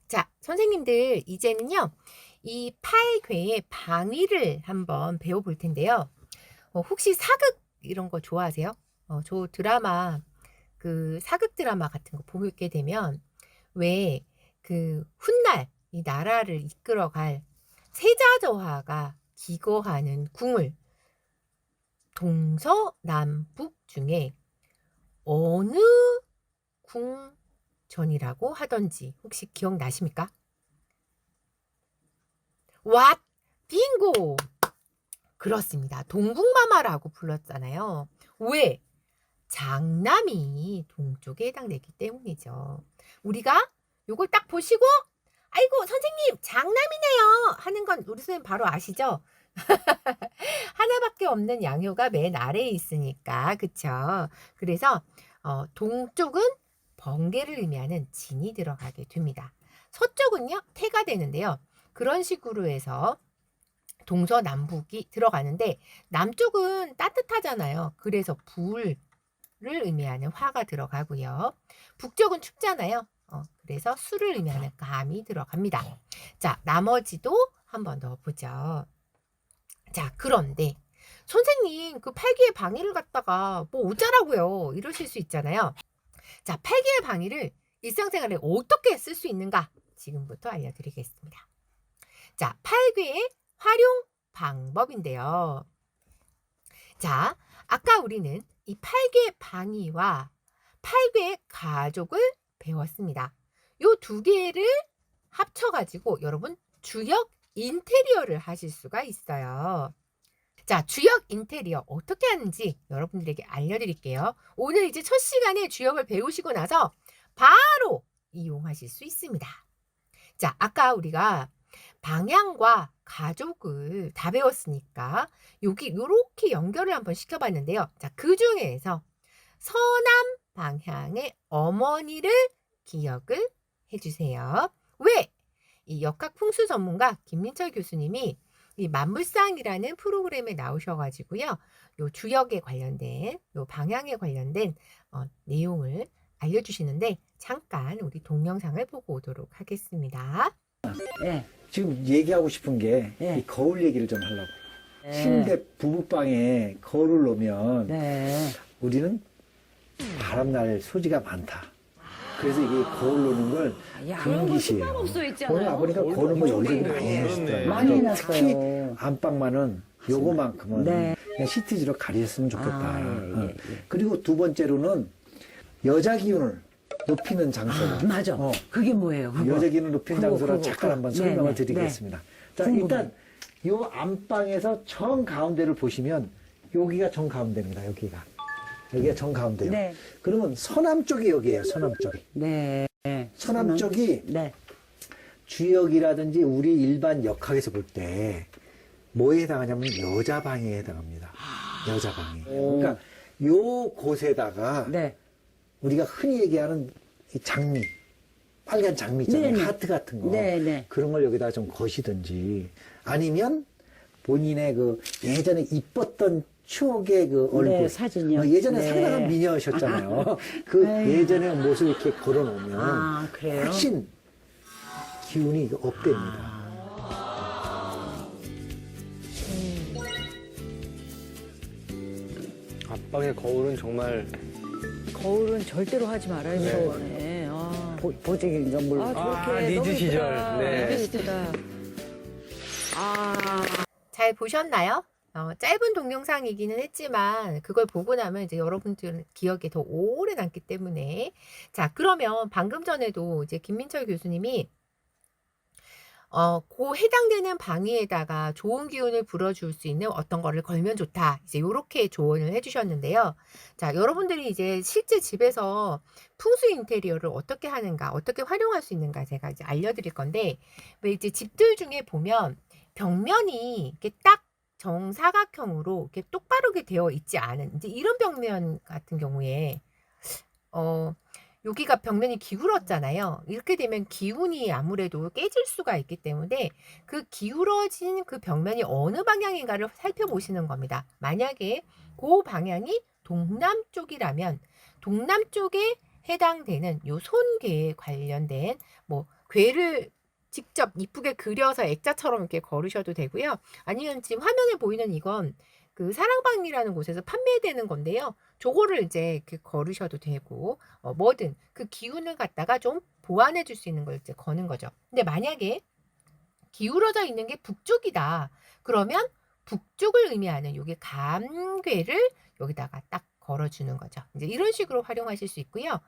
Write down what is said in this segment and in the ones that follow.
자, 선생님들 이제는요. 이 팔괘의 방위를 한번 배워볼 텐데요. 혹시 사극 이런 거 좋아하세요? 저 드라마 사극 드라마 같은 거 보게 되면 왜 훗날 이 나라를 이끌어갈 세자저하가 기거하는 궁을 동서남북 중에 어느 궁전이라고 하던지 혹시 기억나십니까? 왓! 빙고! 그렇습니다. 동궁마마라고 불렀잖아요. 왜? 장남이 동쪽에 해당되기 때문이죠. 우리가 요걸 딱 보시고 아이고 선생님 장남이네요 하는 건 우리 선생님 바로 아시죠? 하나밖에 없는 양요가 맨 아래에 있으니까 그쵸? 그래서 동쪽은 번개를 의미하는 진이 들어가게 됩니다. 서쪽은요 태가 되는데요. 그런 식으로 해서 동서남북이 들어가는데 남쪽은 따뜻하잖아요. 그래서 불을 의미하는 화가 들어가고요. 북쪽은 춥잖아요. 그래서 수를 의미하는 감이 들어갑니다. 자, 나머지도 한 번 더 보죠. 자, 그런데 선생님 그 팔기의 방위를 갖다가 뭐 어쩌라고요? 이러실 수 있잖아요. 자, 팔기의 방위를 일상생활에 어떻게 쓸 수 있는가? 지금부터 알려드리겠습니다. 자, 팔괘의 활용 방법인데요. 자, 아까 우리는 이 팔괘 방위와 팔괘 가족을 배웠습니다. 요 두 개를 합쳐가지고 여러분 주역 인테리어를 하실 수가 있어요. 자, 주역 인테리어 어떻게 하는지 여러분들에게 알려드릴게요. 오늘 이제 첫 시간에 주역을 배우시고 나서 바로 이용하실 수 있습니다. 자, 아까 우리가 방향과 가족을 다 배웠으니까 여기 요렇게 연결을 한번 시켜봤는데요. 자, 그 중에서 서남 방향의 어머니를 기억을 해주세요. 왜? 이 역학풍수 전문가 김민철 교수님이 이 만물상이라는 프로그램에 나오셔가지고요. 요 주역에 관련된, 요 방향에 관련된 내용을 알려주시는데 잠깐 우리 동영상을 보고 오도록 하겠습니다. 예. 지금 얘기하고 싶은 게 예. 이 거울 얘기를 좀 하려고. 예. 침대 부부방에 거울을 놓으면 네. 우리는 바람날 소지가 많다. 그래서 이게 거울 놓는 걸 금기시해요. 수도 오늘 있잖아요. 아버니까 거울 뭐 연구를 많이 그러네. 하시더라고요. 많이 특히 해놨어요. 안방만은 요거만큼은 네. 그냥 시트지로 가리셨으면 좋겠다. 아, 예, 예. 그리고 두 번째로는 여자 기운을 높이는 장소로. 맞아. 그게 뭐예요? 그거? 여자 기운을 높이는 그거, 장소로 그거, 잠깐 그거. 한번 네, 설명을 네, 드리겠습니다. 자, 궁금해. 일단 요 안방에서 정 가운데를 보시면 여기가 정 가운데입니다. 여기가 정 가운데요. 네. 그러면 서남 쪽이 여기예요. 서남 쪽이. 네. 서남 쪽이 네. 주역이라든지 우리 일반 역학에서 볼 때 뭐에 해당하냐면 여자 방에 해당합니다. 여자 방에. 그러니까 요 곳에다가 네. 우리가 흔히 얘기하는 이 장미, 빨간 장미 있잖아요. 네네. 하트 같은 거. 네네. 그런 걸 여기다가 좀 거시든지 아니면 본인의 그 예전에 이뻤던 추억의 그 얼굴. 네, 사진이요. 예전에 네. 상당한 미녀셨잖아요. 그 아유. 예전의 모습 이렇게 걸어놓으면 아, 그래요? 훨씬 기운이 업됩니다. 앞방의 거울은 정말 거울은 절대로 하지 말아야 네. 되네. 아, 보직인 건물. 아 저렇게 아, 리즈 너무 시절. 이쁘다. 네. 리즈 시대다. 아, 잘 보셨나요? 짧은 동영상이기는 했지만 그걸 보고 나면 이제 여러분들 기억에 더 오래 남기 때문에 자 그러면 방금 전에도 이제 김민철 교수님이 그 해당되는 방위에다가 좋은 기운을 불어줄 수 있는 어떤 거를 걸면 좋다. 이제 요렇게 조언을 해주셨는데요. 자, 여러분들이 이제 실제 집에서 풍수 인테리어를 어떻게 하는가, 어떻게 활용할 수 있는가 제가 이제 알려드릴 건데, 왜 이제 집들 중에 보면 벽면이 이렇게 딱 정사각형으로 이렇게 똑바르게 되어 있지 않은, 이제 이런 벽면 같은 경우에, 여기가 벽면이 기울었잖아요. 이렇게 되면 기운이 아무래도 깨질 수가 있기 때문에 그 기울어진 그 벽면이 어느 방향인가를 살펴보시는 겁니다. 만약에 그 방향이 동남쪽이라면 동남쪽에 해당되는 요 손괴에 관련된 뭐 괴를 직접 이쁘게 그려서 액자처럼 이렇게 걸으셔도 되고요. 아니면 지금 화면에 보이는 이건 그 사랑방이라는 곳에서 판매되는 건데요. 저거를 이제 이렇게 걸으셔도 되고, 뭐든 그 기운을 갖다가 좀 보완해 줄 수 있는 걸 이제 거는 거죠. 근데 만약에 기울어져 있는 게 북쪽이다. 그러면 북쪽을 의미하는 요게 감괴를 여기다가 딱 걸어주는 거죠. 이제 이런 식으로 활용하실 수 있고요.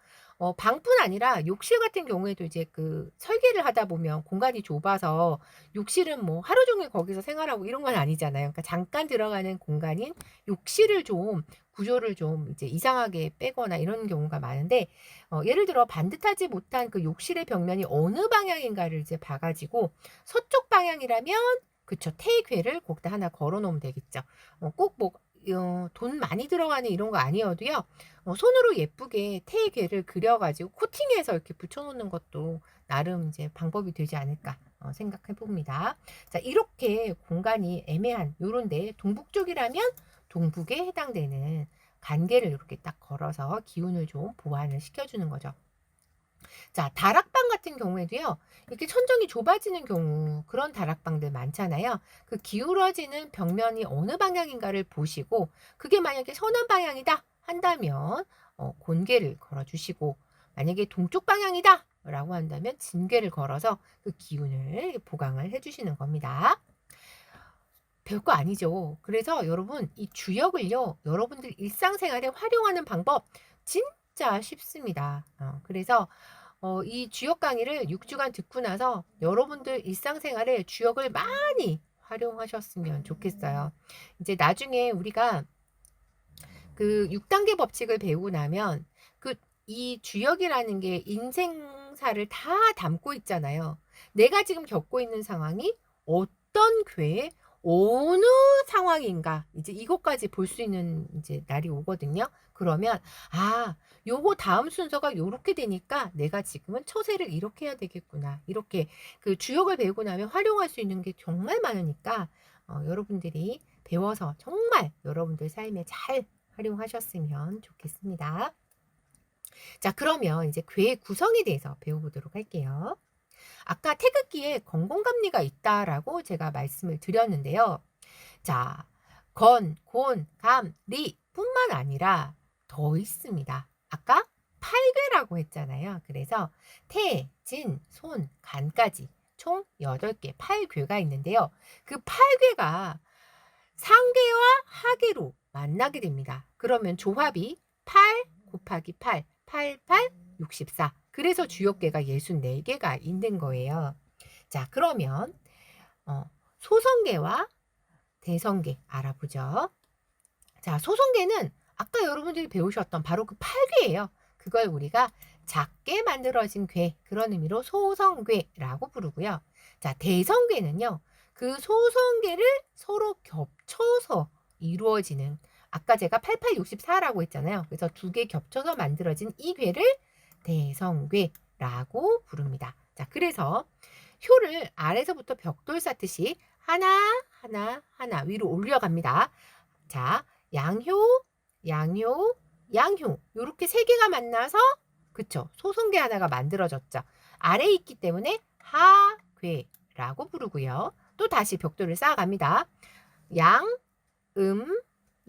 방뿐 아니라 욕실 같은 경우에도 이제 그 설계를 하다 보면 공간이 좁아서 욕실은 뭐 하루 종일 거기서 생활하고 이런 건 아니잖아요. 그러니까 잠깐 들어가는 공간인 욕실을 좀 구조를 좀 이제 이상하게 빼거나 이런 경우가 많은데, 예를 들어 반듯하지 못한 그 욕실의 벽면이 어느 방향인가를 이제 봐가지고 서쪽 방향이라면 그쵸, 태괴를 거기다 하나 걸어 놓으면 되겠죠. 꼭 뭐 돈 많이 들어가는 이런 거 아니어도요. 손으로 예쁘게 태괴를 그려가지고 코팅해서 이렇게 붙여놓는 것도 나름 이제 방법이 되지 않을까 생각해 봅니다. 자, 이렇게 공간이 애매한 요런데 동북쪽이라면 동북에 해당되는 간개를 이렇게 딱 걸어서 기운을 좀 보완을 시켜주는 거죠. 자, 다락방 같은 경우에도요, 이렇게 천정이 좁아지는 경우, 그런 다락방들 많잖아요. 그 기울어지는 벽면이 어느 방향인가를 보시고, 그게 만약에 서남 방향이다 한다면, 곤개를 걸어주시고, 만약에 동쪽 방향이다 라고 한다면, 진개를 걸어서 그 기운을 보강을 해주시는 겁니다. 별거 아니죠. 그래서 여러분, 이 주역을요, 여러분들 일상생활에 활용하는 방법, 진짜 쉽습니다. 그래서 이 주역 강의를 6주간 듣고 나서 여러분들 일상생활에 주역을 많이 활용하셨으면 좋겠어요. 이제 나중에 우리가 그 6단계 법칙을 배우고 나면 이 주역이라는 게 인생사를 다 담고 있잖아요. 내가 지금 겪고 있는 상황이 어떤 괴, 어느 상황인가, 이제 이것까지 볼 수 있는 이제 날이 오거든요. 그러면, 요거 다음 순서가 요렇게 되니까 내가 지금은 처세를 이렇게 해야 되겠구나. 이렇게 그 주역을 배우고 나면 활용할 수 있는 게 정말 많으니까, 여러분들이 배워서 정말 여러분들 삶에 잘 활용하셨으면 좋겠습니다. 자, 그러면 이제 괴의 구성에 대해서 배워보도록 할게요. 아까 태극기에 건곤감리가 있다라고 제가 말씀을 드렸는데요. 자, 건, 곤, 감, 리 뿐만 아니라 더 있습니다. 아까 8괴라고 했잖아요. 그래서 태, 진, 손, 간까지 총 8개, 8괴가 있는데요. 그 8괴가 상괴와 하괴로 만나게 됩니다. 그러면 조합이 8 곱하기 8, 88, 64. 그래서 주역괴가 64개가 있는 거예요. 자, 그러면 소성괴와 대성괴 알아보죠. 자, 소성괴는 아까 여러분들이 배우셨던 바로 그 8괴예요. 그걸 우리가 작게 만들어진 괴, 그런 의미로 소성괴라고 부르고요. 자, 대성괴는요, 그 소성괴를 서로 겹쳐서 이루어지는, 아까 제가 88, 64라고 했잖아요. 그래서 2개 겹쳐서 만들어진 이 괴를 대성괴라고 부릅니다. 자, 그래서 효를 아래서부터 벽돌 쌓듯이 하나 하나 하나 위로 올려갑니다. 자, 양효, 양효, 양효, 요렇게 3개가 만나서 그쵸, 소성괴 하나가 만들어졌죠. 아래에 있기 때문에 하괴라고 부르고요. 또 다시 벽돌을 쌓아갑니다. 양,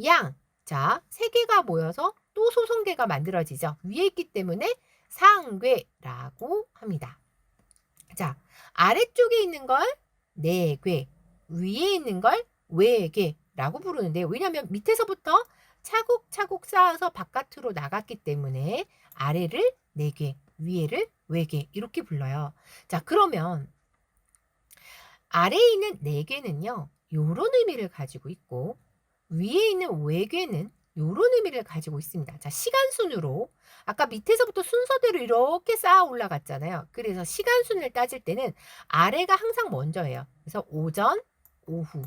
양. 자, 3개가 모여서 또 소성괴가 만들어지죠. 위에 있기 때문에 상괴라고 합니다. 자, 아래쪽에 있는 걸 내괴, 위에 있는 걸 외괴라고 부르는데요. 왜냐하면 밑에서부터 차곡차곡 쌓아서 바깥으로 나갔기 때문에 아래를 내괴, 위에를 외괴 이렇게 불러요. 자, 그러면 아래에 있는 내괴는요, 요런 의미를 가지고 있고 위에 있는 외괴는 요런 의미를 가지고 있습니다. 자, 시간순으로 아까 밑에서부터 순서대로 이렇게 쌓아 올라갔잖아요. 그래서 시간순을 따질 때는 아래가 항상 먼저예요. 그래서 오전, 오후,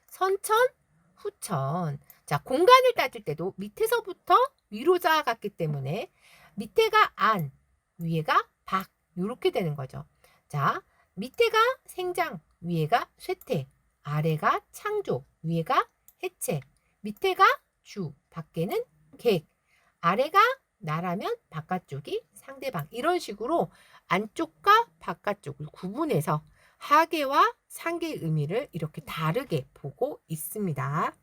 선천, 후천. 자, 공간을 따질 때도 밑에서부터 위로 쌓아갔기 때문에 밑에가 안, 위에가 박 이렇게 되는 거죠. 자, 밑에가 생장, 위에가 쇠퇴, 아래가 창조, 위에가 해체, 밑에가 주, 밖에는 객, 아래가 나라면 바깥쪽이 상대방, 이런 식으로 안쪽과 바깥쪽을 구분해서 하계와 상계의 의미를 이렇게 다르게 보고 있습니다.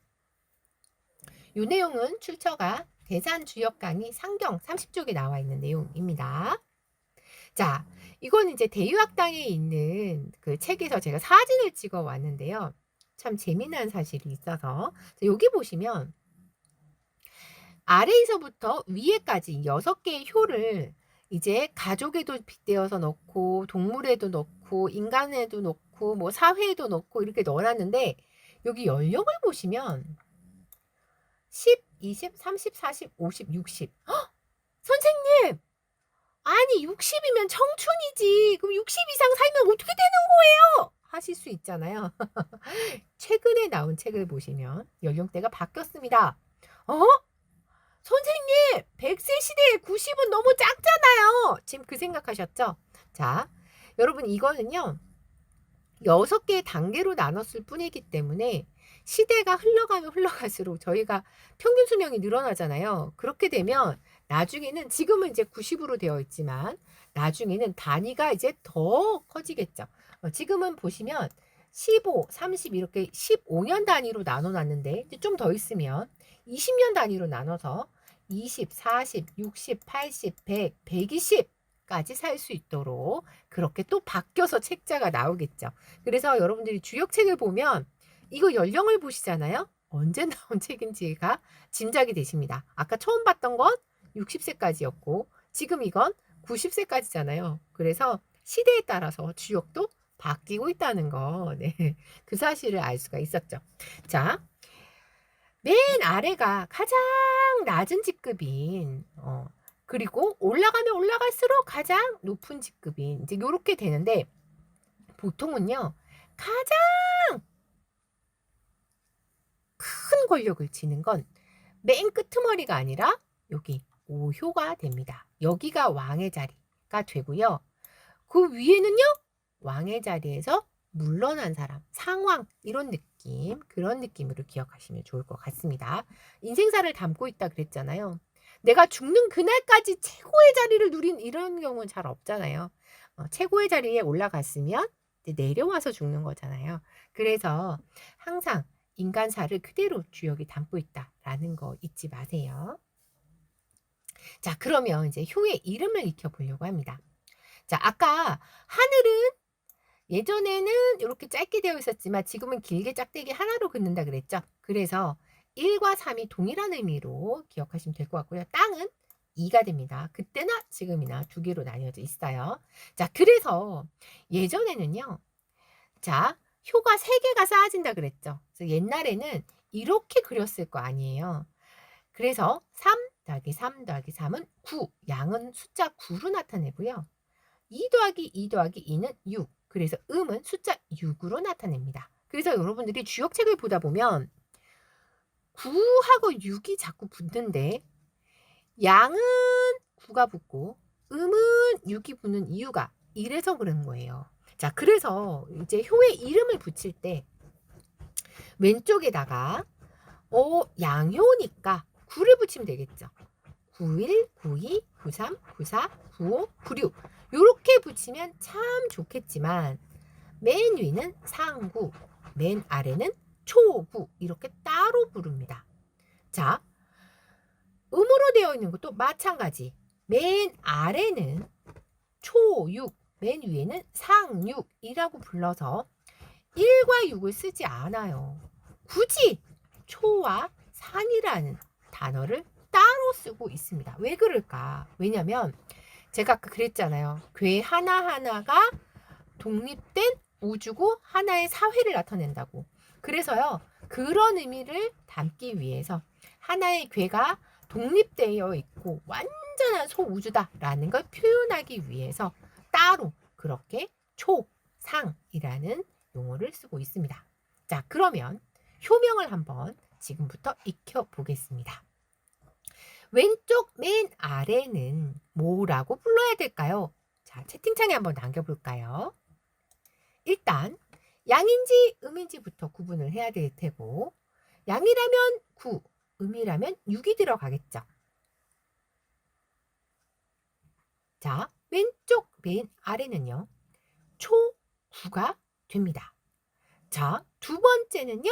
이 내용은 출처가 대산주역 강의 상경 30쪽에 나와 있는 내용입니다. 자, 이건 이제 대유학당에 있는 그 책에서 제가 사진을 찍어 왔는데요. 참 재미난 사실이 있어서 여기 보시면 아래에서부터 위에까지 6개의 효를 이제 가족에도 빗대어서 넣고 동물에도 넣고 인간에도 넣고 뭐 사회에도 넣고 이렇게 넣어놨는데 여기 연령을 보시면 10, 20, 30, 40, 50, 60. 헉! 선생님! 아니 60이면 청춘이지. 그럼 60 이상 살면 어떻게 되는 거예요? 하실 수 있잖아요. 최근에 나온 책을 보시면 연령대가 바뀌었습니다. 선생님 100세 시대에 90은 너무 작잖아요. 지금 그 생각하셨죠? 자, 여러분 이거는요. 6개의 단계로 나눴을 뿐이기 때문에 시대가 흘러가면 흘러갈수록 저희가 평균 수명이 늘어나잖아요. 그렇게 되면 나중에는 지금은 이제 90으로 되어 있지만 나중에는 단위가 이제 더 커지겠죠. 지금은 보시면 15, 30 이렇게 15년 단위로 나눠놨는데 좀 더 있으면 20년 단위로 나눠서 20, 40, 60, 80, 100, 120까지 살 수 있도록 그렇게 또 바뀌어서 책자가 나오겠죠. 그래서 여러분들이 주역책을 보면 이거 연령을 보시잖아요. 언제 나온 책인지가 짐작이 되십니다. 아까 처음 봤던 건 60세까지였고 지금 이건 90세까지잖아요. 그래서 시대에 따라서 주역도 바뀌고 있다는 거, 네, 그 사실을 알 수가 있었죠. 자, 맨 아래가 가장 낮은 직급인 그리고 올라가면 올라갈수록 가장 높은 직급인 이제 이렇게 되는데 보통은요 가장 큰 권력을 쥐는 건 맨 끄트머리가 아니라 여기 5효가 됩니다. 여기가 왕의 자리가 되고요. 그 위에는요 왕의 자리에서 물러난 사람, 상황 이런 느낌, 그런 느낌으로 기억하시면 좋을 것 같습니다. 인생사를 담고 있다 그랬잖아요. 내가 죽는 그날까지 최고의 자리를 누린 이런 경우는 잘 없잖아요. 최고의 자리에 올라갔으면 내려와서 죽는 거잖아요. 그래서 항상 인간사를 그대로 주역이 담고 있다라는 거 잊지 마세요. 자, 그러면 이제 효의 이름을 익혀보려고 합니다. 자, 아까 하늘은 예전에는 이렇게 짧게 되어 있었지만 지금은 길게 짝대기 하나로 긋는다 그랬죠. 그래서 1과 3이 동일한 의미로 기억하시면 될 것 같고요. 땅은 2가 됩니다. 그때나 지금이나 두 개로 나뉘어져 있어요. 자, 그래서 예전에는요. 자, 효가 3개가 쌓아진다 그랬죠. 그래서 옛날에는 이렇게 그렸을 거 아니에요. 그래서 3 더하기 3 더하기 3은 9. 양은 숫자 9로 나타내고요. 2 더하기 2 더하기 2는 6. 그래서 음은 숫자 6으로 나타냅니다. 그래서 여러분들이 주역책을 보다 보면 9하고 6이 자꾸 붙는데 양은 9가 붙고 음은 6이 붙는 이유가 이래서 그런 거예요. 자, 그래서 이제 효의 이름을 붙일 때 왼쪽에다가 양효니까 9를 붙이면 되겠죠. 91, 92, 93, 94, 95, 96 이렇게 붙이면 참 좋겠지만 맨 위는 상구, 맨 아래는 초구 이렇게 따로 부릅니다. 자, 음으로 되어 있는 것도 마찬가지. 맨 아래는 초육, 맨 위에는 상육이라고 불러서 1과 6을 쓰지 않아요. 굳이 초와 상이라는 단어를 따로 쓰고 있습니다. 왜 그럴까? 왜냐면 제가 아까 그랬잖아요. 괴 하나하나가 독립된 우주고 하나의 사회를 나타낸다고. 그래서요. 그런 의미를 담기 위해서 하나의 괴가 독립되어 있고 완전한 소우주다라는 걸 표현하기 위해서 따로 그렇게 초상이라는 용어를 쓰고 있습니다. 자, 그러면 효명을 한번 지금부터 익혀보겠습니다. 왼쪽 맨 아래는 뭐라고 불러야 될까요? 자, 채팅창에 한번 남겨볼까요? 일단 양인지 음인지부터 구분을 해야 될 테고 양이라면 9, 음이라면 6이 들어가겠죠. 자, 왼쪽 맨 아래는요. 초9가 됩니다. 자, 두 번째는요.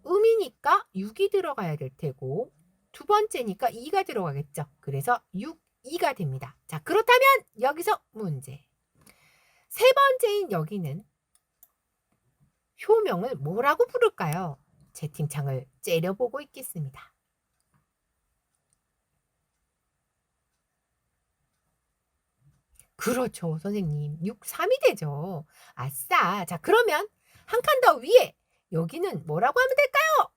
음이니까 6이 들어가야 될 테고 두 번째니까 2가 들어가겠죠. 그래서 6, 2가 됩니다. 자, 그렇다면 여기서 문제. 세 번째인 여기는 효명을 뭐라고 부를까요? 채팅창을 째려보고 있겠습니다. 그렇죠, 선생님. 6, 3이 되죠. 아싸. 자, 그러면 한 칸 더 위에 여기는 뭐라고 하면 될까요?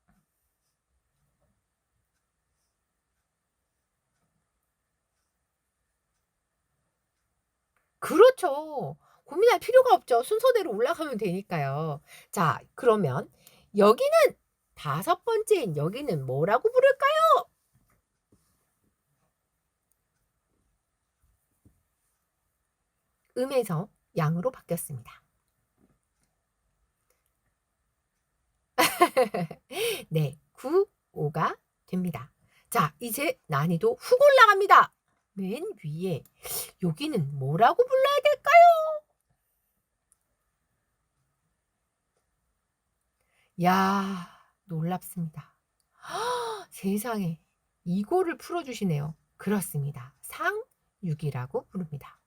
그렇죠. 고민할 필요가 없죠. 순서대로 올라가면 되니까요. 자, 그러면 여기는 다섯 번째인 여기는 뭐라고 부를까요? 음에서 양으로 바뀌었습니다. 네, 9, 5가 됩니다. 자, 이제 난이도 훅 올라갑니다. 맨 위에 여기는 뭐라고 불러야 될까요? 야, 놀랍습니다. 세상에 이거를 풀어주시네요. 그렇습니다. 상육이라고 부릅니다.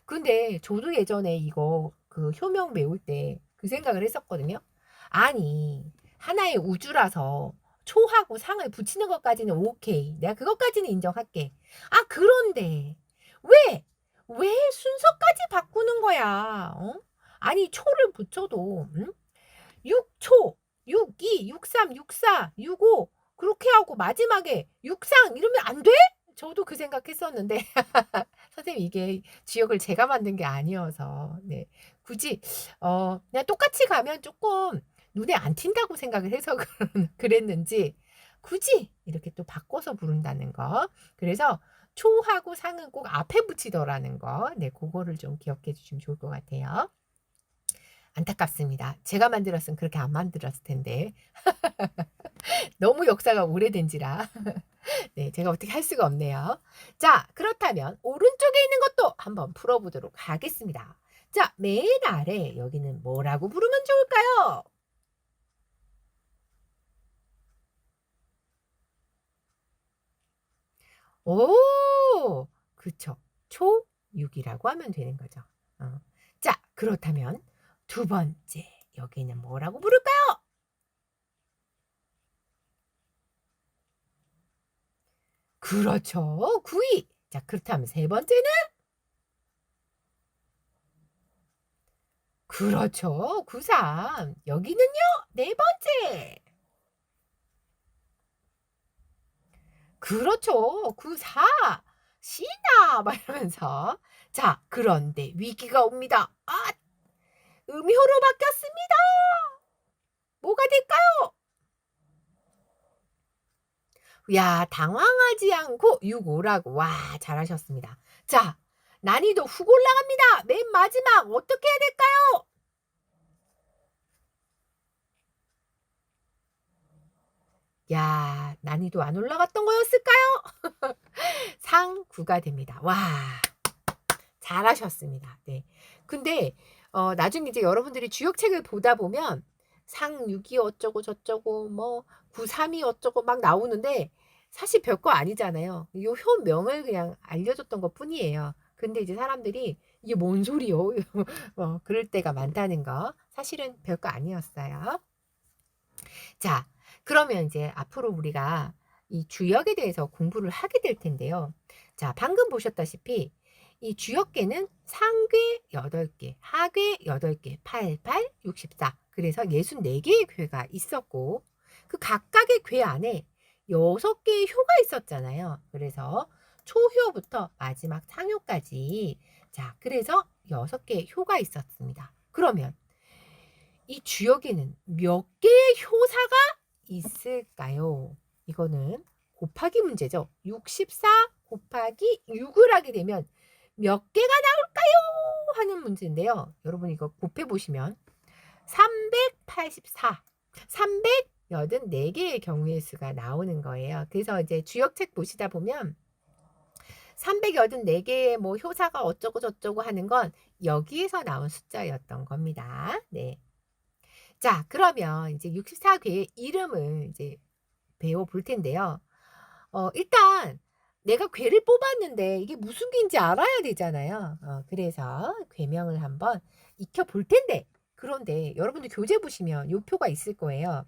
근데 저도 예전에 이거 그 효명 외울 때 그 생각을 했었거든요. 아니, 하나의 우주라서 초하고 상을 붙이는 것까지는 오케이. 내가 그것까지는 인정할게. 아, 그런데 왜 순서까지 바꾸는 거야? 어? 아니, 초를 붙여도 6초, 62, 63, 64, 65 그렇게 하고 마지막에 육상 이러면 안 돼? 저도 그 생각했었는데 선생님 이게 지역을 제가 만든 게 아니어서 네. 굳이 그냥 똑같이 가면 조금 눈에 안 띈다고 생각을 해서 그랬는지 굳이 이렇게 또 바꿔서 부른다는 거. 그래서 초하고 상은 꼭 앞에 붙이더라는 거. 네, 그거를 좀 기억해 주시면 좋을 것 같아요. 안타깝습니다. 제가 만들었으면 그렇게 안 만들었을 텐데. 너무 역사가 오래된지라. 네, 제가 어떻게 할 수가 없네요. 자, 그렇다면 오른쪽에 있는 것도 한번 풀어보도록 하겠습니다. 자, 맨 아래 여기는 뭐라고 부르면 좋을까요? 오, 그쵸. 초6이라고 하면 되는 거죠. 자, 그렇다면 두 번째 여기는 뭐라고 부를까요? 그렇죠. 9이. 자, 그렇다면 세 번째는? 그렇죠. 93. 여기는요? 네 번째. 그렇죠. 94. 시나 막 이러면서. 자, 그런데 위기가 옵니다. 아, 음효로 바뀌었습니다. 뭐가 될까요? 야, 당황하지 않고 65라고. 와, 잘하셨습니다. 자, 난이도 훅 올라갑니다. 맨 마지막 어떻게 해야 될까요? 야, 난이도 안 올라갔던 거였을까요? 상구가 됩니다. 와, 잘하셨습니다. 네. 근데 나중에 이제 여러분들이 주역책을 보다 보면 상6이 어쩌고 저쩌고 뭐 9, 3이 어쩌고 막 나오는데 사실 별거 아니잖아요. 요 효명을 그냥 알려줬던 것 뿐이에요. 근데 이제 사람들이 이게 뭔 소리요? 그럴 때가 많다는 거. 사실은 별거 아니었어요. 자, 그러면 이제 앞으로 우리가 이 주역에 대해서 공부를 하게 될 텐데요. 자, 방금 보셨다시피 이 주역계는 상괴 8개, 하괴 8개, 88, 64. 그래서 64개의 괴가 있었고 그 각각의 괴 안에 6개의 효가 있었잖아요. 그래서 초효부터 마지막 상효까지. 자, 그래서 6개의 효가 있었습니다. 그러면 이 주역에는 몇 개의 효사가 있을까요? 이거는 곱하기 문제죠. 64 곱하기 6을 하게 되면 몇 개가 나올까요? 하는 문제인데요. 여러분 이거 곱해보시면 384, 384개의 경우의 수가 나오는 거예요. 그래서 이제 주역책 보시다 보면 384개의 뭐 효사가 어쩌고 저쩌고 하는 건 여기에서 나온 숫자였던 겁니다. 네. 자, 그러면 이제 64괴의 이름을 이제 배워볼 텐데요. 일단 내가 괴를 뽑았는데 이게 무슨 괴인지 알아야 되잖아요. 그래서 괴명을 한번 익혀볼 텐데, 그런데 여러분들 교재 보시면 요 표가 있을 거예요.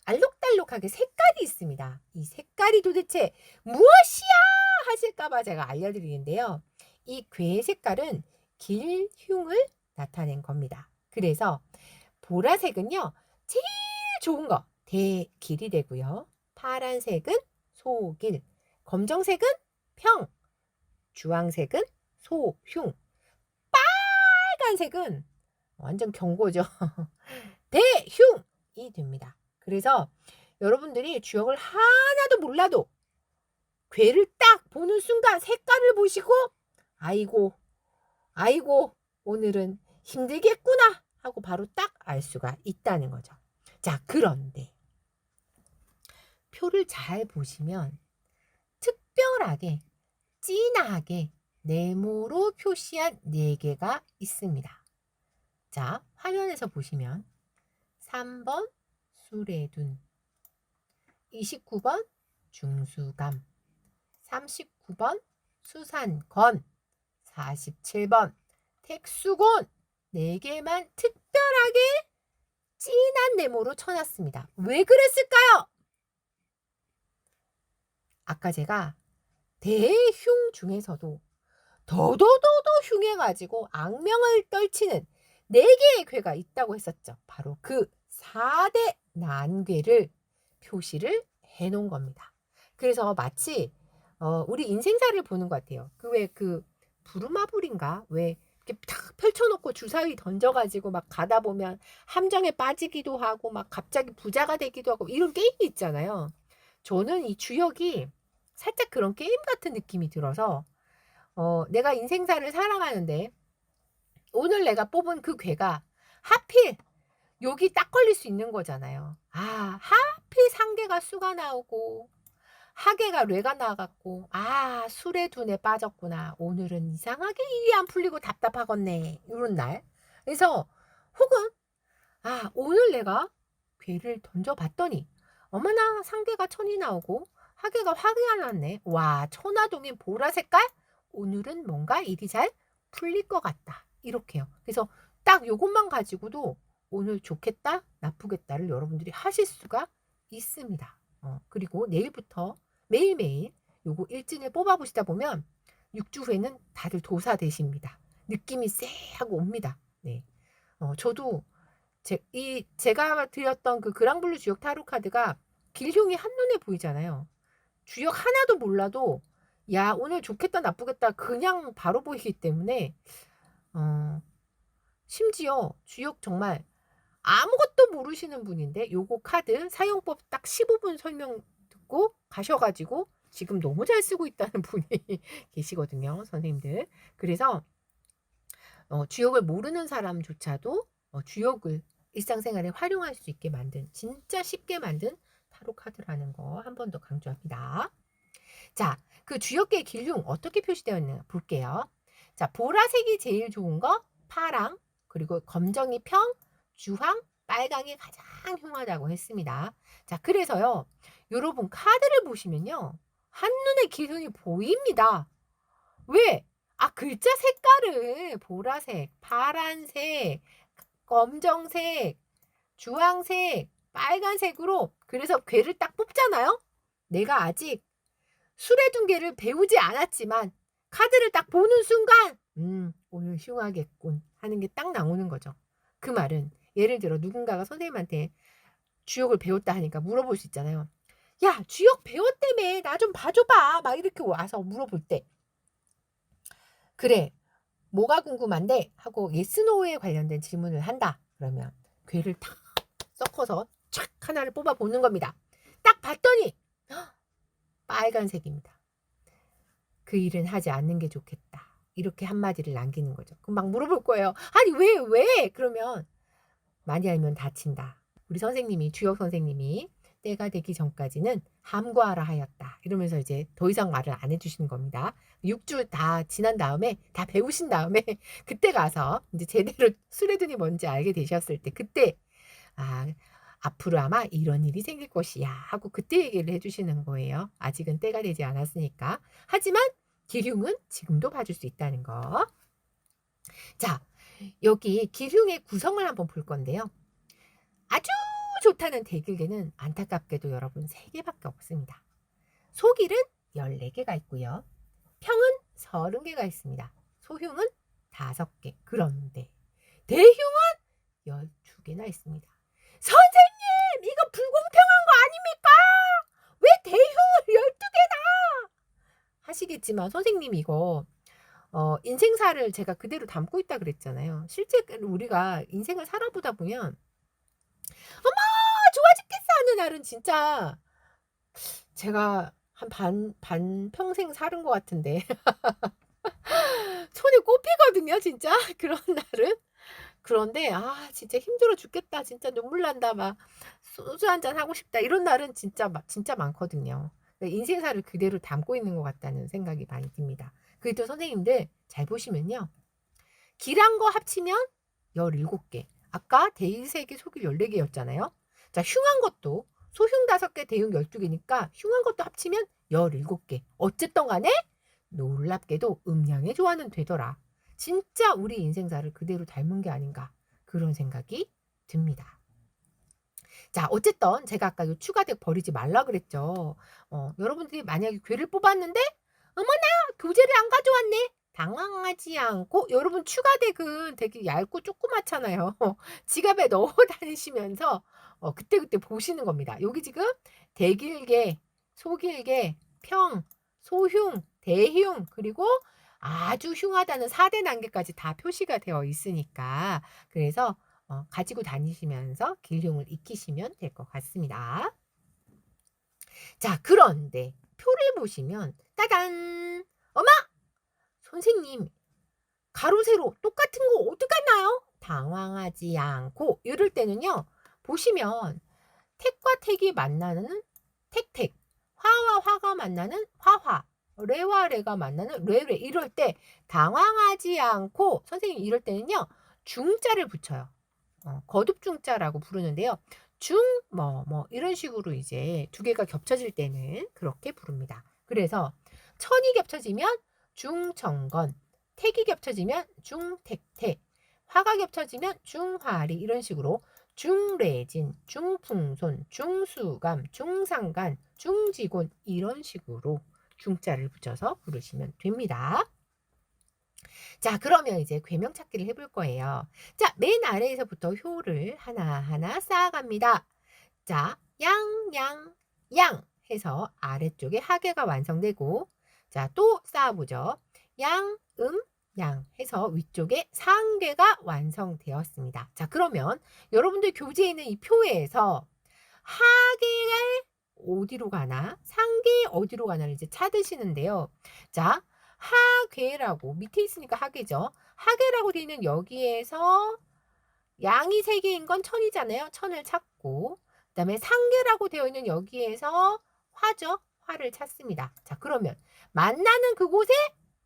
알록달록하게 색깔이 있습니다. 이 색깔이 도대체 무엇이야 하실까봐 제가 알려드리는데요. 이 괴의 색깔은 길흉을 나타낸 겁니다. 그래서 보라색은요, 제일 좋은 거 대길이 되고요. 파란색은 소길, 검정색은 평, 주황색은 소흉, 빨간색은 완전 경고죠. 대흉이 됩니다. 그래서 여러분들이 주역을 하나도 몰라도 괴를 딱 보는 순간 색깔을 보시고 아이고 오늘은 힘들겠구나 하고 바로 딱 알 수가 있다는 거죠. 자, 그런데 표를 잘 보시면 특별하게 진하게 네모로 표시한 4개가 있습니다. 자, 화면에서 보시면 3번 수레둔, 29번 중수감, 39번 수산건, 47번 택수곤, 4개만 특별하게 진한 네모로 쳐놨습니다. 왜 그랬을까요? 아까 제가 대흉 중에서도 더더더더 흉해가지고 악명을 떨치는 4개의 괴가 있다고 했었죠. 바로 그 4대 난괴를 표시를 해놓은 겁니다. 그래서 마치 우리 인생사를 보는 것 같아요. 그 부루마블인가? 왜 이렇게 탁 펼쳐놓고 주사위 던져가지고 막 가다 보면 함정에 빠지기도 하고 막 갑자기 부자가 되기도 하고 이런 게임이 있잖아요. 저는 이 주역이 살짝 그런 게임 같은 느낌이 들어서 내가 인생사를 살아가는데 오늘 내가 뽑은 그 괴가 하필 여기 딱 걸릴 수 있는 거잖아요. 하필 상계가 수가 나오고 하계가 뇌가 나갔고 술에 둔에 빠졌구나. 오늘은 이상하게 일이 안 풀리고 답답하겠네. 이런 날. 그래서 혹은 오늘 내가 괴를 던져봤더니 어머나 상계가 천이 나오고 하계가 화가 났네. 와, 천화동인 보라 색깔? 오늘은 뭔가 일이 잘 풀릴 것 같다. 이렇게요. 그래서 딱 요것만 가지고도 오늘 좋겠다, 나쁘겠다를 여러분들이 하실 수가 있습니다. 그리고 내일부터 매일매일 요거 일진을 뽑아보시다 보면 6주 후에는 다들 도사 되십니다. 느낌이 쎄하고 옵니다. 네. 저도 제가 드렸던 그 그랑블루 주역 타로 카드가 길흉이 한눈에 보이잖아요. 주역 하나도 몰라도 야, 오늘 좋겠다, 나쁘겠다 그냥 바로 보이기 때문에 심지어 주역 정말 아무것도 모르시는 분인데 요거 카드 사용법 딱 15분 설명 듣고 가셔가지고 지금 너무 잘 쓰고 있다는 분이 계시거든요, 선생님들. 그래서 주역을 모르는 사람조차도 주역을 일상생활에 활용할 수 있게 만든, 진짜 쉽게 만든 타로 카드라는 거 한 번 더 강조합니다. 자, 그 주역계의 길흉 어떻게 표시되어 있나 볼게요. 자, 보라색이 제일 좋은 거, 파랑, 그리고 검정이 평, 주황, 빨강이 가장 흉하다고 했습니다. 자, 그래서요, 여러분 카드를 보시면요, 한눈에 길흉이 보입니다. 왜? 글자 색깔을 보라색, 파란색, 검정색, 주황색, 빨간색으로, 그래서 괴를 딱 뽑잖아요. 내가 아직 수레둔괴를 배우지 않았지만 카드를 딱 보는 순간 오늘 흉하겠군 하는 게 딱 나오는 거죠. 그 말은 예를 들어 누군가가 선생님한테 주역을 배웠다 하니까 물어볼 수 있잖아요. 야, 주역 배웠다며, 나 좀 봐줘봐. 막 이렇게 와서 물어볼 때, 그래, 뭐가 궁금한데? 하고 예스노에 관련된 질문을 한다. 그러면 괴를 탁 섞어서 촥 하나를 뽑아 보는 겁니다. 딱 봤더니 빨간색입니다. 그 일은 하지 않는 게 좋겠다. 이렇게 한마디를 남기는 거죠. 그럼 막 물어볼 거예요. 아니 왜? 그러면 많이 알면 다친다. 우리 선생님이, 주역 선생님이 때가 되기 전까지는 함구하라 하였다. 이러면서 이제 더 이상 말을 안 해주시는 겁니다. 6주 다 지난 다음에 다 배우신 다음에 그때 가서 이제 제대로 수레든이 뭔지 알게 되셨을 때 그때 앞으로 아마 이런 일이 생길 것이야 하고 그때 얘기를 해주시는 거예요. 아직은 때가 되지 않았으니까. 하지만 기흉은 지금도 봐줄 수 있다는 거. 자, 여기 기흉의 구성을 한번 볼 건데요. 아주 좋다는 대길개는 안타깝게도 여러분 3개밖에 없습니다. 소길은 14개가 있고요. 평은 30개가 있습니다. 소흉은 5개. 그런데 대흉은 12개나 있습니다. 선생님! 이거 불공평한 거 아닙니까? 왜 대흉을 12개나? 하시겠지만 선생님 이거 인생사를 제가 그대로 담고 있다 그랬잖아요. 실제 우리가 인생을 살아보다 보면 어머 좋아 죽겠어 하는 날은 진짜 제가 한 반 평생 사는 것 같은데 손에 꼽히거든요 진짜 그런 날은. 그런데 진짜 힘들어 죽겠다 진짜 눈물 난다 막 소주 한잔 하고 싶다 이런 날은 진짜 많거든요. 인생사를 그대로 담고 있는 것 같다는 생각이 많이 듭니다. 그리고 또 선생님들 잘 보시면요. 길한 거 합치면 17개. 아까 대일 3개, 소길 14개였잖아요. 자, 흉한 것도 소흉 5개, 대흉 12개니까 흉한 것도 합치면 17개. 어쨌든 간에 놀랍게도 음양의 조화는 되더라. 진짜 우리 인생사를 그대로 닮은 게 아닌가 그런 생각이 듭니다. 자, 어쨌든 제가 아까 요 추가덱 버리지 말라 그랬죠. 여러분들이 만약에 괴를 뽑았는데 어머나 교재를 안 가져왔네. 당황하지 않고 여러분 추가덱은 되게 얇고 조그맣잖아요. 지갑에 넣어 다니시면서 그때그때 보시는 겁니다. 여기 지금 대길개, 소길개, 평, 소흉, 대흉 그리고 아주 흉하다는 4대 단계까지 다 표시가 되어 있으니까 그래서 가지고 다니시면서 길흉을 익히시면 될 것 같습니다. 자, 그런데 표를 보시면 따단! 어마! 선생님 가로 세로 똑같은 거 어떡하나요? 당황하지 않고 이럴 때는요. 보시면 택과 택이 만나는 택택, 화와 화가 만나는 화화, 레와 레가 만나는 레레 이럴 때 당황하지 않고 선생님 이럴 때는요. 중자를 붙여요. 거듭 중자라고 부르는데요. 중 이런 식으로 이제 두 개가 겹쳐질 때는 그렇게 부릅니다. 그래서 천이 겹쳐지면 중천건, 택이 겹쳐지면 중택택, 화가 겹쳐지면 중화리 이런 식으로 중래진, 중풍손, 중수감, 중상간, 중지곤 이런 식으로 중자를 붙여서 부르시면 됩니다. 자, 그러면 이제 괴명 찾기를 해볼 거예요. 자, 맨 아래에서부터 효를 하나하나 쌓아갑니다. 자, 양 해서 아래쪽에 하계가 완성되고 자, 또 쌓아보죠. 양 해서 위쪽에 상계가 완성되었습니다. 자, 그러면 여러분들 교재에 있는 이 표에서 하계가 어디로 가나 상계 어디로 가나를 이제 찾으시는데요. 자, 하괴라고 밑에 있으니까 하계죠. 하계라고 되어 있는 여기에서 양이 3개인 건 천이잖아요. 천을 찾고 그 다음에 상계라고 되어 있는 여기에서 화죠. 화를 찾습니다. 자, 그러면 만나는 그곳에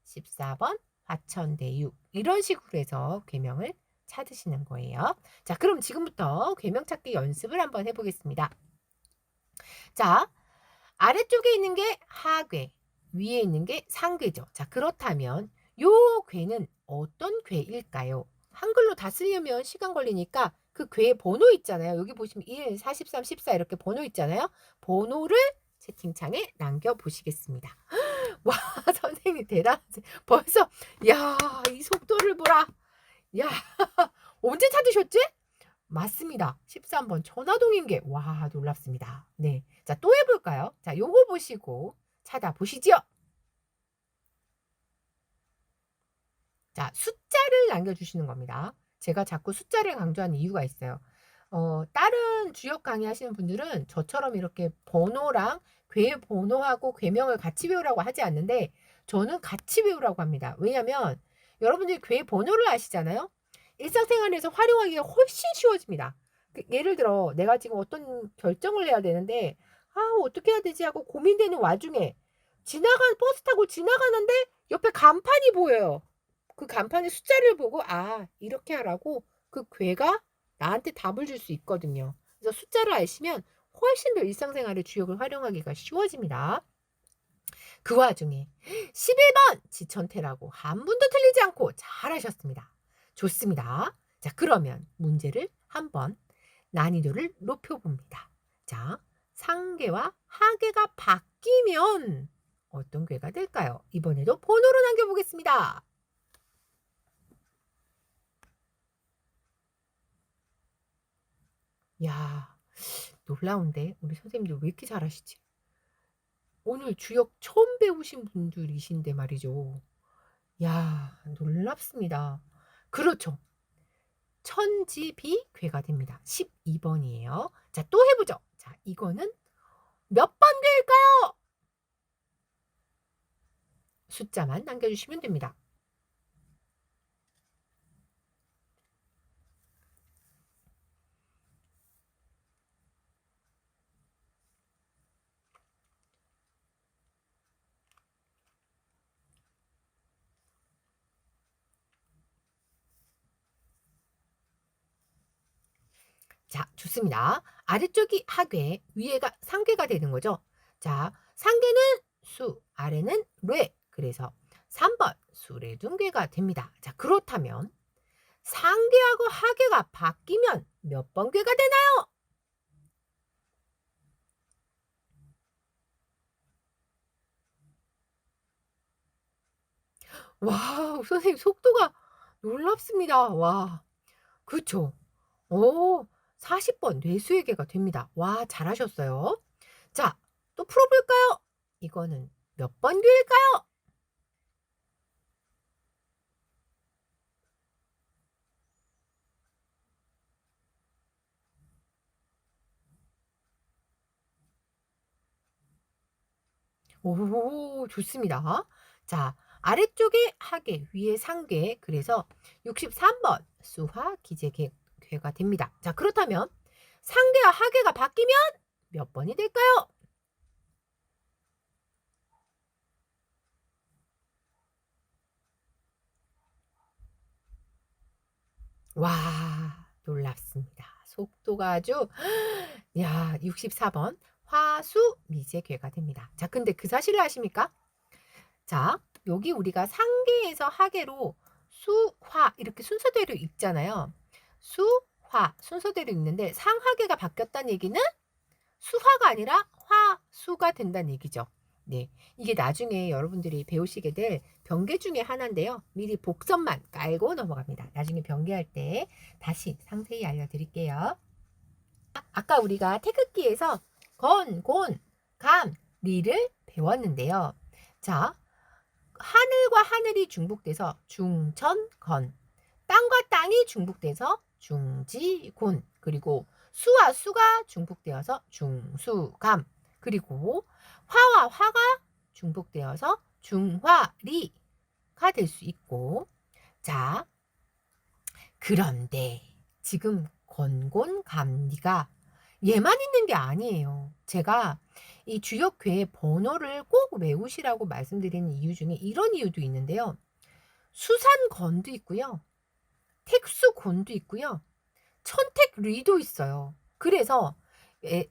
14번 화천대유 이런 식으로 해서 괴명을 찾으시는 거예요. 자, 그럼 지금부터 괴명 찾기 연습을 한번 해보겠습니다. 자, 아래쪽에 있는 게 하괴, 위에 있는 게 상괴죠. 자, 그렇다면 요 괴는 어떤 괴일까요? 한글로 다 쓰려면 시간 걸리니까 그 괴 번호 있잖아요. 여기 보시면 1, 43, 14 이렇게 번호 있잖아요. 번호를 채팅창에 남겨보시겠습니다. 와, 선생님 대단하세요. 벌써 야, 이 속도를 보라. 야, 언제 찾으셨지? 맞습니다. 13번 전화동인계. 와, 놀랍습니다. 네, 자, 또 해볼까요? 자, 요거 보시고 찾아보시죠. 자, 숫자를 남겨주시는 겁니다. 제가 자꾸 숫자를 강조하는 이유가 있어요. 다른 주역 강의 하시는 분들은 저처럼 이렇게 번호랑 괴 번호하고 괴명을 같이 외우라고 하지 않는데 저는 같이 외우라고 합니다. 왜냐면 여러분들이 괴 번호를 아시잖아요. 일상생활에서 활용하기가 훨씬 쉬워집니다. 예를 들어 내가 지금 어떤 결정을 해야 되는데 어떻게 해야 되지 하고 고민되는 와중에 버스 타고 지나가는데 옆에 간판이 보여요. 그 간판의 숫자를 보고 이렇게 하라고 그 괴가 나한테 답을 줄 수 있거든요. 그래서 숫자를 아시면 훨씬 더 일상생활의 주역을 활용하기가 쉬워집니다. 그 와중에 11번 지천태라고 한 분도 틀리지 않고 잘하셨습니다. 좋습니다. 자, 그러면 문제를 한번 난이도를 높여봅니다. 자, 상계와 하계가 바뀌면 어떤 괴가 될까요? 이번에도 번호로 남겨보겠습니다. 야, 놀라운데 우리 선생님들 왜 이렇게 잘하시지? 오늘 주역 처음 배우신 분들이신데 말이죠. 야, 놀랍습니다. 그렇죠. 천지비 괴가 됩니다. 12번이에요. 자, 또 해보죠. 자, 이거는 몇 번 괴일까요? 숫자만 남겨주시면 됩니다. 자, 좋습니다. 아래쪽이 하괴, 위에가 상괴가 되는 거죠. 자, 상괴는 수, 아래는 뢰. 그래서 3번 수레둔괴가 됩니다. 자, 그렇다면 상괴하고 하괴가 바뀌면 몇 번 괴가 되나요? 와, 선생님 속도가 놀랍습니다. 와, 그렇죠. 오, 40번 뇌수에게가 됩니다. 와, 잘하셨어요. 자, 또 풀어볼까요? 이거는 몇 번 괴일까요? 오, 좋습니다. 자, 아래쪽에 하계, 위에 상계. 그래서 63번 수화 기재괴가 됩니다. 자, 그렇다면 상계와 하계가 바뀌면 몇 번이 될까요? 와, 놀랍습니다. 속도가 아주, 야, 64번 화수 미제괴가 됩니다. 자, 근데 그 사실을 아십니까? 자, 여기 우리가 상계에서 하계로 수화 이렇게 순서대로 읽잖아요. 수화 순서대로 읽는데 상하계가 바뀌었다는 얘기는 수화가 아니라 화수가 된다는 얘기죠. 네, 이게 나중에 여러분들이 배우시게 될 병계 중에 하나인데요. 미리 복선만 깔고 넘어갑니다. 나중에 병계할 때 다시 상세히 알려드릴게요. 아까 우리가 태극기에서 건, 곤, 감, 리를 배웠는데요. 자, 하늘과 하늘이 중복돼서 중천건, 땅과 땅이 중복돼서 중지곤, 그리고 수와 수가 중복되어서 중수감, 그리고 화와 화가 중복되어서 중화리가 될 수 있고, 자, 그런데 지금 건곤감리가 얘만 있는 게 아니에요. 제가 이 주역괴의 번호를 꼭 외우시라고 말씀드리는 이유 중에 이런 이유도 있는데요. 수산건도 있고요. 택수곤도 있고요. 천택리도 있어요. 그래서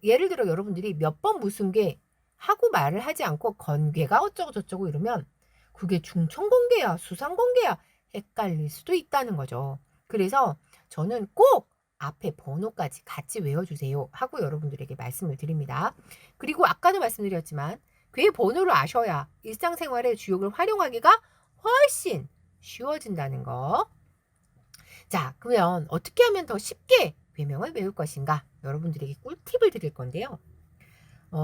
예를 들어 여러분들이 몇 번 무슨 괴 하고 말을 하지 않고 건괴가 어쩌고 저쩌고 이러면 그게 중천건괴야 수산건괴야 헷갈릴 수도 있다는 거죠. 그래서 저는 꼭 앞에 번호까지 같이 외워주세요 하고 여러분들에게 말씀을 드립니다. 그리고 아까도 말씀드렸지만 괴 번호를 아셔야 일상생활의 주역을 활용하기가 훨씬 쉬워진다는 거. 자, 그러면 어떻게 하면 더 쉽게 괴명을 외울 것인가? 여러분들에게 꿀팁을 드릴 건데요.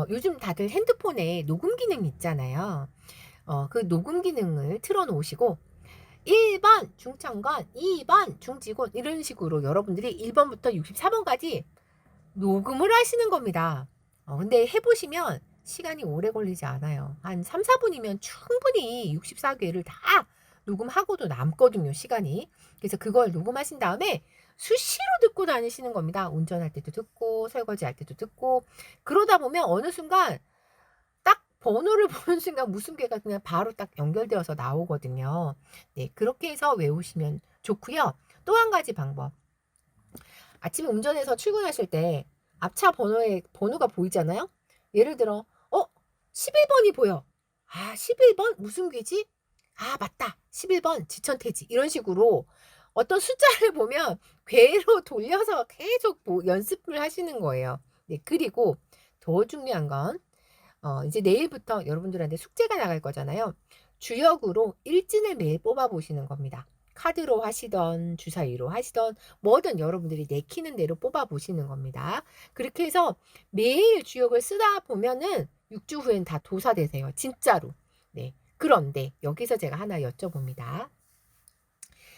요즘 다들 핸드폰에 녹음 기능 있잖아요. 그 녹음 기능을 틀어놓으시고 1번 중천건, 2번 중지곤 이런 식으로 여러분들이 1번부터 64번까지 녹음을 하시는 겁니다. 근데 해보시면 시간이 오래 걸리지 않아요. 한 3, 4분이면 충분히 64개를 다 녹음하고도 남거든요, 시간이. 그래서 그걸 녹음하신 다음에 수시로 듣고 다니시는 겁니다. 운전할 때도 듣고 설거지할 때도 듣고 그러다 보면 어느 순간 딱 번호를 보는 순간 무슨 괴가 그냥 바로 딱 연결되어서 나오거든요. 네, 그렇게 해서 외우시면 좋고요. 또 한 가지 방법. 아침에 운전해서 출근하실 때 앞차 번호가 보이잖아요. 예를 들어 11번이 보여. 아, 11번 무슨 괴지? 아, 맞다. 11번 지천태지. 이런 식으로 어떤 숫자를 보면 괴로 돌려서 계속 연습을 하시는 거예요. 네, 그리고 더 중요한 건 이제 내일부터 여러분들한테 숙제가 나갈 거잖아요. 주역으로 일진을 매일 뽑아 보시는 겁니다. 카드로 하시던 주사위로 하시던 뭐든 여러분들이 내키는 대로 뽑아 보시는 겁니다. 그렇게 해서 매일 주역을 쓰다 보면은 6주 후엔 다 도사되세요. 진짜로. 네. 그런데 여기서 제가 하나 여쭤봅니다.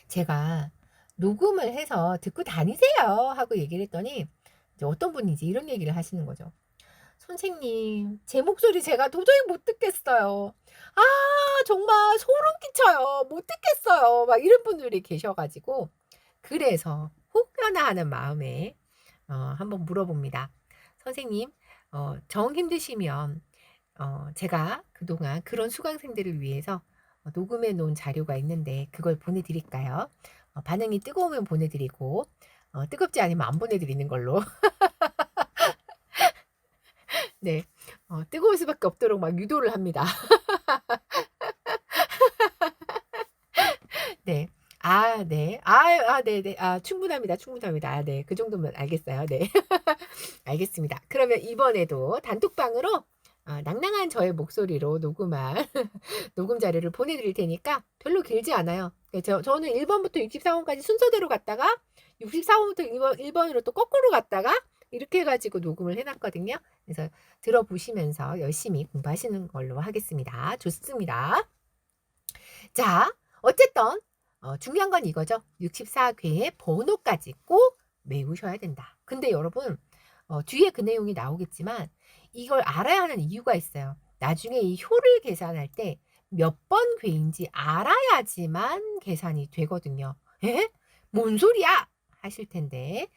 제가 녹음을 해서 듣고 다니세요 하고 얘기를 했더니 이제 어떤 분인지 이런 얘기를 하시는 거죠. 선생님, 제 목소리 제가 도저히 못 듣겠어요. 아, 정말 소름 끼쳐요. 못 듣겠어요. 막 이런 분들이 계셔가지고 그래서 혹여나 하는 마음에 한번 물어봅니다. 선생님, 정 힘드시면 제가 그동안 그런 수강생들을 위해서 녹음해 놓은 자료가 있는데 그걸 보내드릴까요? 반응이 뜨거우면 보내드리고 뜨겁지 않으면 안 보내드리는 걸로. 네, 뜨거울 수밖에 없도록 막 유도를 합니다. 네. 아, 네. 네네. 충분합니다. 충분합니다. 네. 그 정도면 알겠어요. 네. 알겠습니다. 그러면 이번에도 단톡방으로 낭낭한 저의 목소리로 녹음한 녹음 자료를 보내드릴 테니까 별로 길지 않아요. 저는 1번부터 64번까지 순서대로 갔다가 64번부터 1번으로 또 거꾸로 갔다가 이렇게 해가지고 녹음을 해놨거든요. 그래서 들어보시면서 열심히 공부하시는 걸로 하겠습니다. 좋습니다. 자, 어쨌든 중요한 건 이거죠. 64괴의 번호까지 꼭 외우셔야 된다. 근데 여러분 뒤에 그 내용이 나오겠지만 이걸 알아야 하는 이유가 있어요. 나중에 이 효를 계산할 때 몇 번 괴인지 알아야지만 계산이 되거든요. 에? 뭔 소리야? 하실 텐데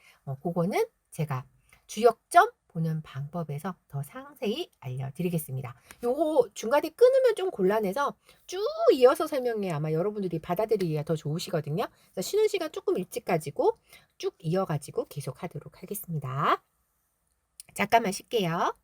그거는 제가 주역점 보는 방법에서 더 상세히 알려드리겠습니다. 요거 중간에 끊으면 좀 곤란해서 쭉 이어서 설명해 아마 여러분들이 받아들이기가 더 좋으시거든요. 그래서 쉬는 시간 조금 일찍 가지고 쭉 이어가지고 계속 하도록 하겠습니다. 잠깐만 쉴게요.